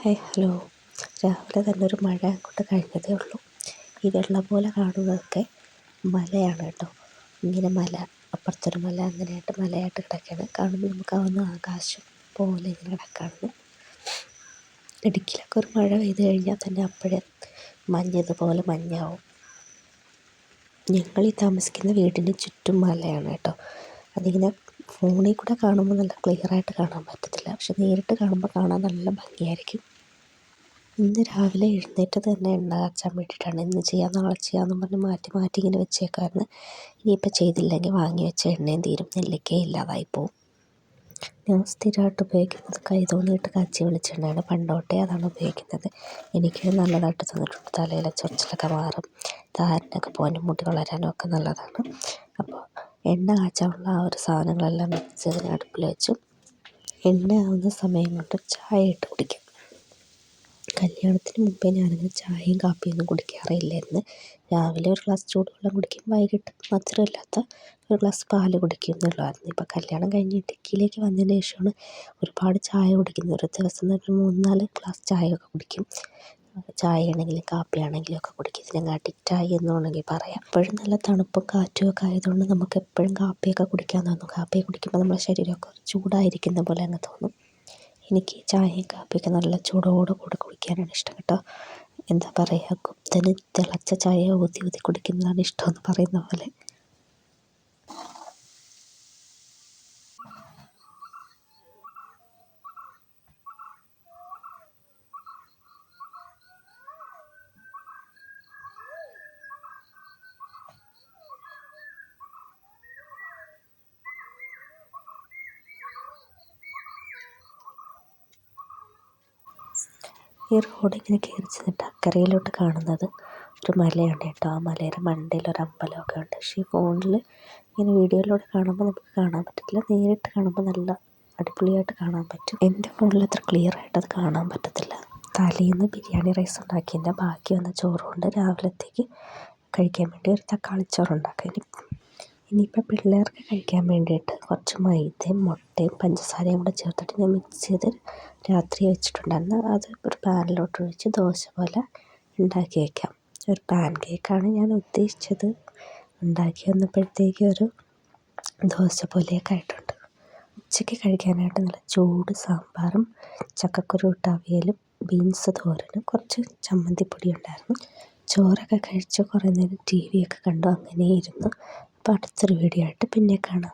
Hi hello. രാവിലെ തന്നെ ഒരു മഴ അങ്ങോട്ട് കഴിഞ്ഞതേ ഉള്ളൂ. ഈ വെള്ളം പോലെ കാണുന്നതൊക്കെ മലയാണ് കേട്ടോ. ഇങ്ങനെ മല, അപ്പുറത്തൊരു മല, അങ്ങനെയായിട്ട് മലയായിട്ട് കിടക്കുകയാണ്. കാണുമ്പോൾ നമുക്കാവുന്ന ആകാശം പോലെ ഇങ്ങനെ കിടക്കുകയാണ്. ഇടുക്കിയിലൊക്കെ ഒരു മഴ പെയ്ത് കഴിഞ്ഞാൽ തന്നെ അപ്പോഴേ മഞ്ഞതുപോലെ മഞ്ഞാവും. ഞങ്ങളീ താമസിക്കുന്ന വീടിന് ചുറ്റും മലയാണ് കേട്ടോ. അതിങ്ങനെ ഫോണിൽ കൂടെ കാണുമ്പോൾ നല്ല ക്ലിയറായിട്ട് കാണാൻ പറ്റത്തില്ല, പക്ഷെ നേരിട്ട് കാണുമ്പോൾ കാണാൻ നല്ല ഭംഗിയായിരിക്കും. ഇന്ന് രാവിലെ എഴുന്നേറ്റത് തന്നെ എണ്ണ കാച്ചാൻ വേണ്ടിയിട്ടാണ്. ഇന്ന് ചെയ്യാം നാളെ ചെയ്യാമെന്നും പറഞ്ഞ് മാറ്റി മാറ്റി ഇങ്ങനെ വെച്ചേക്കായിരുന്നു. ഇനിയിപ്പോൾ ചെയ്തില്ലെങ്കിൽ വാങ്ങി വെച്ച എണ്ണയും തീരും, നെല്ലിക്കയും ഇല്ലാതായി പോവും. ഞാൻ സ്ഥിരമായിട്ട് ഉപയോഗിക്കുന്നത് കൈതോന്നിയിട്ട് കാച്ചിയ വെളിച്ചെണ്ണയാണ്. പണ്ടോട്ടേ അതാണ് ഉപയോഗിക്കുന്നത്. എനിക്ക് നല്ലതായിട്ട് തന്നിട്ടുണ്ട്. തലയിലെ ചൊറിച്ചിലൊക്കെ മാറും, താരനൊക്കെ പോകാനും മുടി വളരാനും ഒക്കെ നല്ലതാണ്. അപ്പോൾ എണ്ണ കാച്ചാനുള്ള ആ ഒരു സാധനങ്ങളെല്ലാം മിക്സ് ചെയ്ത് അടുപ്പിൽ വെച്ചു. എണ്ണ ആവുന്ന സമയം കൊണ്ട് ചായ ഇട്ട് കുടിക്കും. കല്യാണത്തിന് മുമ്പേ ഞാനങ്ങനെ ചായയും കാപ്പിയൊന്നും കുടിക്കാറില്ലായിരുന്നു. രാവിലെ ഒരു ഗ്ലാസ് ചൂടുവെള്ളം കുടിക്കും, വൈകിട്ട് മധുരമില്ലാത്ത ഒരു ഗ്ലാസ് പാല് കുടിക്കും എന്നുള്ളതായിരുന്നു. ഇപ്പോൾ കല്യാണം കഴിഞ്ഞ് ഇടുക്കിയിലേക്ക് വന്നതിന് ശേഷമാണ് ഒരുപാട് ചായ കുടിക്കുന്നത്. ഒരു ദിവസം തന്നെ 3-4 ഗ്ലാസ് ചായയൊക്കെ കുടിക്കും. ചായ ആണെങ്കിലും കാപ്പിയാണെങ്കിലും ഒക്കെ കുടിക്കും. ഇതിനങ്ങ് അഡിക്റ്റായി എന്ന് വേണമെങ്കിൽ പറയാം. എപ്പോഴും നല്ല തണുപ്പും കാറ്റും ഒക്കെ ആയതുകൊണ്ട് നമുക്ക് എപ്പോഴും കാപ്പിയൊക്കെ കുടിക്കാൻ തോന്നും. കാപ്പി കുടിക്കുമ്പോൾ നമ്മുടെ ശരീരമൊക്കെ ചൂടായിരിക്കുന്ന പോലെ അങ്ങ് തോന്നും. എനിക്ക് ചായയും കാപ്പിയൊക്കെ നല്ല ചൂടോടെ കൂടെ കുടിക്കാനാണ് ഇഷ്ടം കേട്ടോ. എന്താ പറയുക, കുത്തന് തിളച്ച ചായ ഊതി ഊതി കുടിക്കുന്നതാണ് ഇഷ്ടമെന്ന് പറയുന്ന പോലെ. ഈ റോഡ് ഇങ്ങനെ കയറി ചെന്നിട്ട് അക്കരയിലോട്ട് കാണുന്നത് ഒരു മലയാണ് കേട്ടോ. ആ മലയുടെ മണ്ടയിൽ ഒരു അമ്പലമൊക്കെ ഉണ്ട്. പക്ഷേ ഈ ഫോണിൽ ഇങ്ങനെ വീഡിയോയിലൂടെ കാണുമ്പോൾ നമുക്ക് കാണാൻ പറ്റത്തില്ല. നേരിട്ട് കാണുമ്പോൾ നല്ല അടിപൊളിയായിട്ട് കാണാൻ പറ്റും. എൻ്റെ ഫോണിൽ അത്ര ക്ലിയറായിട്ട് അത് കാണാൻ പറ്റത്തില്ല. തലേന്ന് ബിരിയാണി റൈസ് ഉണ്ടാക്കിയതിൻ്റെ ബാക്കി വന്ന ചോറുകൊണ്ട് രാവിലത്തേക്ക് കഴിക്കാൻ വേണ്ടി ഒരു തക്കാളിച്ചോറുണ്ടാക്കാം. ഇനിയിപ്പോൾ പിള്ളേർക്ക് കഴിക്കാൻ വേണ്ടിയിട്ട് കുറച്ച് മൈദയും മുട്ടയും പഞ്ചസാരയും കൂടെ ചേർത്തിട്ട് ഞാൻ മിക്സ് ചെയ്ത് രാത്രി വെച്ചിട്ടുണ്ടായിരുന്നു. അത് ഒരു പാനിലോട്ട് ഒഴിച്ച് ദോശ പോലെ ഉണ്ടാക്കി വയ്ക്കാം. ഒരു പാൻ കേക്കാണ് ഞാൻ ഉദ്ദേശിച്ചത്. ഉണ്ടാക്കി വന്നപ്പോഴത്തേക്ക് ഒരു ദോശ പോലെയൊക്കെ ആയിട്ടുണ്ട്. ഉച്ചയ്ക്ക് കഴിക്കാനായിട്ട് നല്ല ചൂട് സാമ്പാറും ചക്കക്കുരു ഇട്ട അവിയലും ബീൻസ് തോരനും കുറച്ച് ചമ്മന്തിപ്പൊടി ഉണ്ടായിരുന്നു. ചോറൊക്കെ കഴിച്ച് കുറേ നേരം TV ഒക്കെ കണ്ടു അങ്ങനെ ഇരുന്നു. അപ്പോൾ അടുത്തൊരു വീഡിയോ ആയിട്ട് പിന്നെ കാണാം.